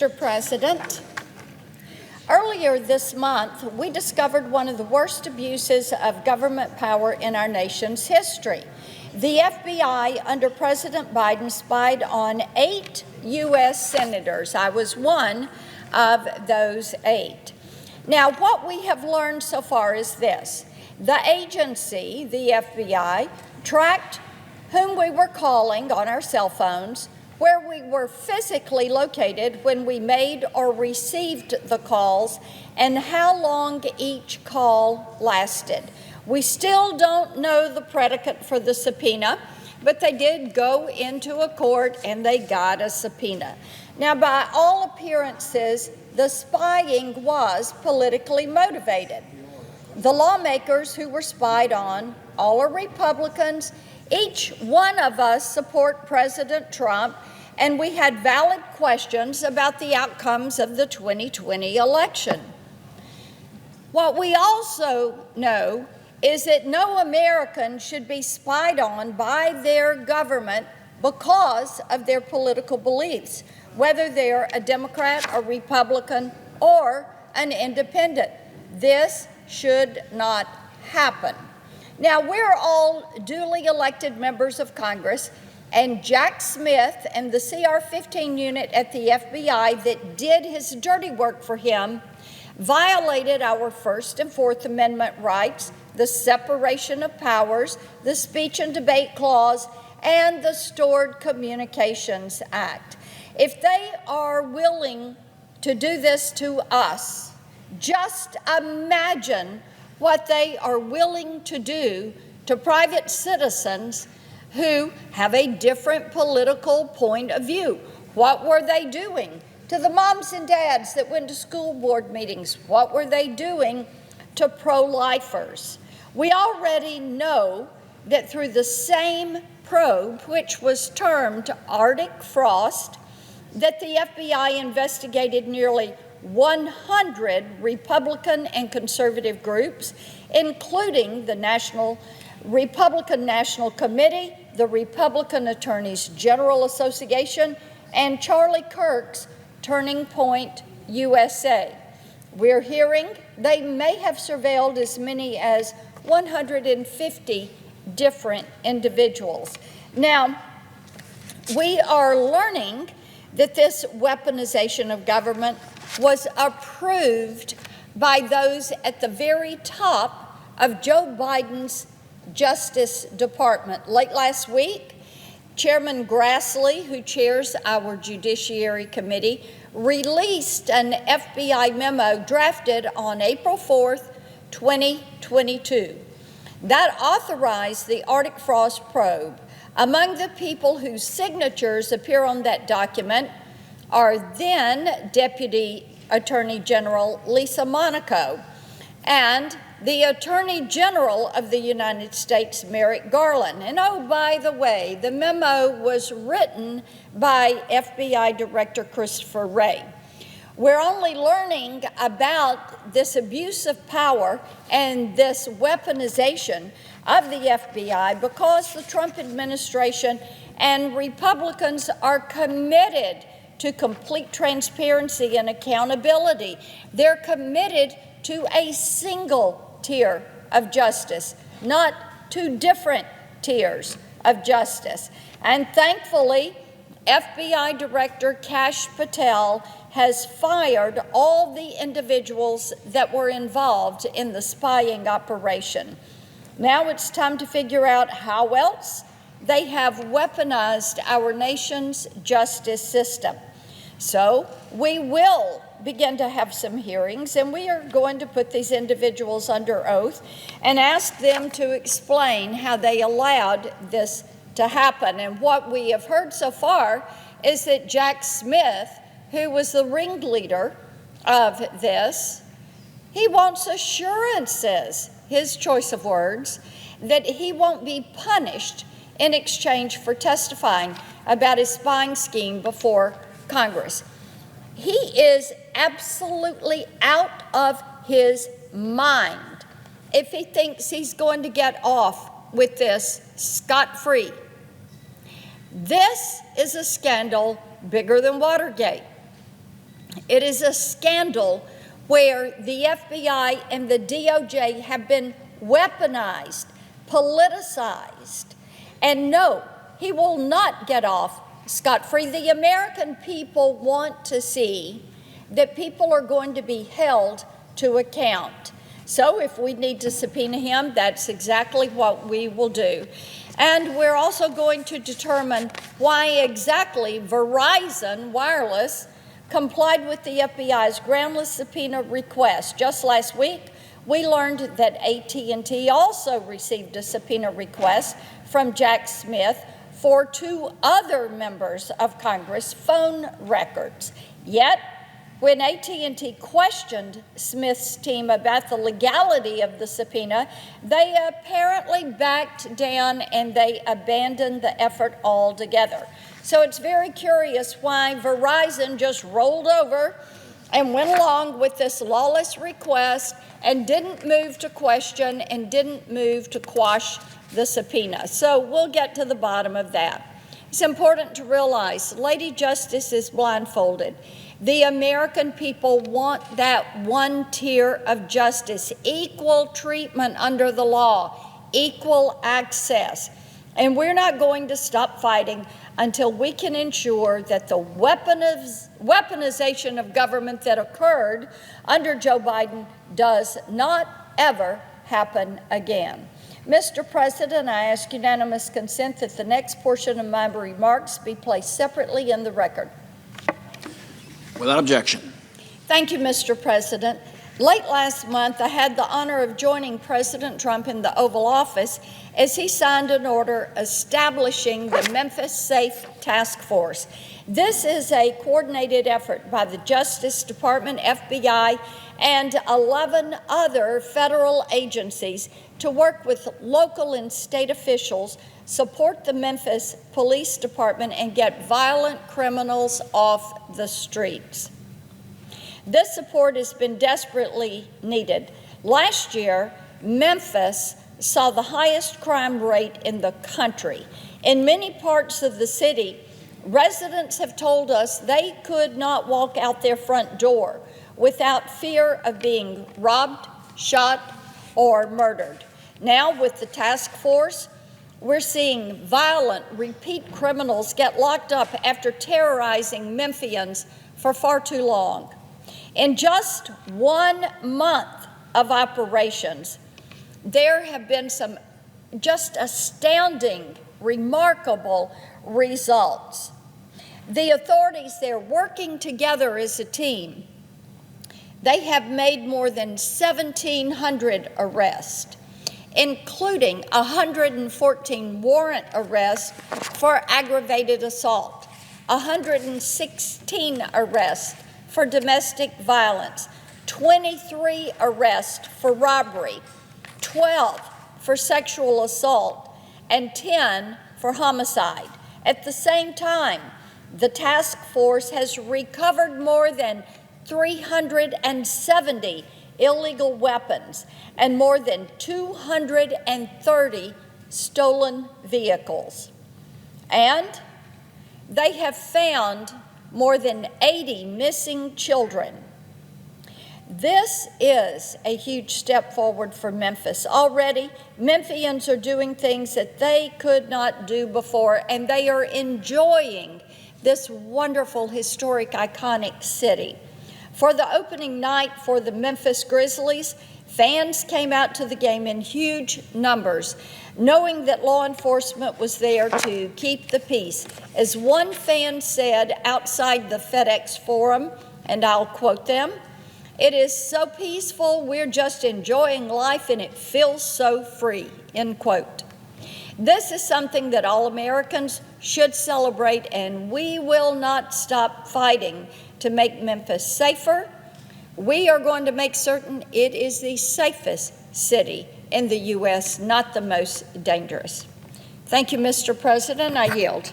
Mr. President, earlier this month, we discovered one of the worst abuses of government power in our nation's history. The FBI, under President Biden, spied on 8 U.S. senators. I was one of those 8. Now, what we have learned so far is this. The agency, the FBI, tracked whom we were calling on our cell phones, where we were physically located when we made or received the calls, and how long each call lasted. We still don't know the predicate for the subpoena, but they did go into a court and they got a subpoena. Now, by all appearances, the spying was politically motivated. The lawmakers who were spied on, all are Republicans. Each one of us support President Trump, and we had valid questions about the outcomes of the 2020 election. What we also know is that no American should be spied on by their government because of their political beliefs, whether they're a Democrat, a Republican, or an independent. This should not happen. Now, we're all duly elected members of Congress, and Jack Smith and the CR-15 unit at the FBI that did his dirty work for him violated our First and Fourth Amendment rights, the separation of powers, the speech and debate clause, and the Stored Communications Act. If they are willing to do this to us, just imagine what they are willing to do to private citizens who have a different political point of view. What were they doing to the moms and dads that went to school board meetings? What were they doing to pro-lifers? We already know that through the same probe, which was termed Arctic Frost, that the FBI investigated nearly 100 Republican and conservative groups, including the Republican National Committee, the Republican Attorneys General Association, and Charlie Kirk's Turning Point USA. We're hearing they may have surveilled as many as 150 different individuals. Now, we are learning that this weaponization of government was approved by those at the very top of Joe Biden's Justice Department. Late last week, Chairman Grassley, who chairs our Judiciary Committee, released an FBI memo drafted on April 4th, 2022, that authorized the Arctic Frost probe. Among the people whose signatures appear on that document are then Deputy Attorney General Lisa Monaco and the Attorney General of the United States, Merrick Garland. And oh, by the way, the memo was written by FBI Director Christopher Wray. We're only learning about this abuse of power and this weaponization of the FBI because the Trump administration and Republicans are committed to complete transparency and accountability. They're committed to a single tier of justice, not 2 different tiers of justice. And thankfully, FBI Director Kash Patel has fired all the individuals that were involved in the spying operation. Now it's time to figure out how else they have weaponized our nation's justice system. So we will begin to have some hearings, and we are going to put these individuals under oath and ask them to explain how they allowed this to happen. And what we have heard so far is that Jack Smith, who was the ringleader of this, he wants assurances, his choice of words, that he won't be punished in exchange for testifying about his spying scheme before Congress. He is absolutely out of his mind if he thinks he's going to get off with this scot-free. This is a scandal bigger than Watergate. It is a scandal where the FBI and the DOJ have been weaponized, politicized. And no, he will not get off scot-free. The American people want to see that people are going to be held to account. So if we need to subpoena him, that's exactly what we will do. And we're also going to determine why exactly Verizon Wireless complied with the FBI's groundless subpoena request. Just last week, we learned that AT&T also received a subpoena request from Jack Smith for 2 other members of Congress' phone records. Yet, when AT&T questioned Smith's team about the legality of the subpoena, they apparently backed down and they abandoned the effort altogether. So it's very curious why Verizon just rolled over and went along with this lawless request and didn't move to question and didn't move to quash the subpoena. So we'll get to the bottom of that. It's important to realize Lady Justice is blindfolded. The American people want that one tier of justice, equal treatment under the law, equal access. And we're not going to stop fighting until we can ensure that the weaponization of government that occurred under Joe Biden does not ever happen again. Mr. President, I ask unanimous consent that the next portion of my remarks be placed separately in the record. Without objection. Thank you, Mr. President. Late last month, I had the honor of joining President Trump in the Oval Office as he signed an order establishing the Memphis Safe Task Force. This is a coordinated effort by the Justice Department, FBI, and 11 other federal agencies to work with local and state officials, support the Memphis Police Department, and get violent criminals off the streets. This support has been desperately needed. Last year, Memphis saw the highest crime rate in the country. In many parts of the city, residents have told us they could not walk out their front door without fear of being robbed, shot, or murdered. Now, with the task force, we're seeing violent, repeat criminals get locked up after terrorizing Memphians for far too long. In just 1 month of operations, there have been some just astounding, remarkable results. The authorities, they're working together as a team. They have made more than 1,700 arrests, including 114 warrant arrests for aggravated assault, 116 arrests for domestic violence, 23 arrests for robbery, 12 for sexual assault, and 10 for homicide. At the same time, the task force has recovered more than 370 illegal weapons and more than 230 stolen vehicles. And they have found more than 80 missing children. This is a huge step forward for Memphis. Already, Memphians are doing things that they could not do before, and they are enjoying this wonderful, historic, iconic city. For the opening night for the Memphis Grizzlies, fans came out to the game in huge numbers, knowing that law enforcement was there to keep the peace. As one fan said outside the FedEx Forum, and I'll quote them, "It is so peaceful, we're just enjoying life and it feels so free," end quote. This is something that all Americans should celebrate, and we will not stop fighting to make Memphis safer. We are going to make certain it is the safest city in the U.S., not the most dangerous. Thank you, Mr. President. I yield.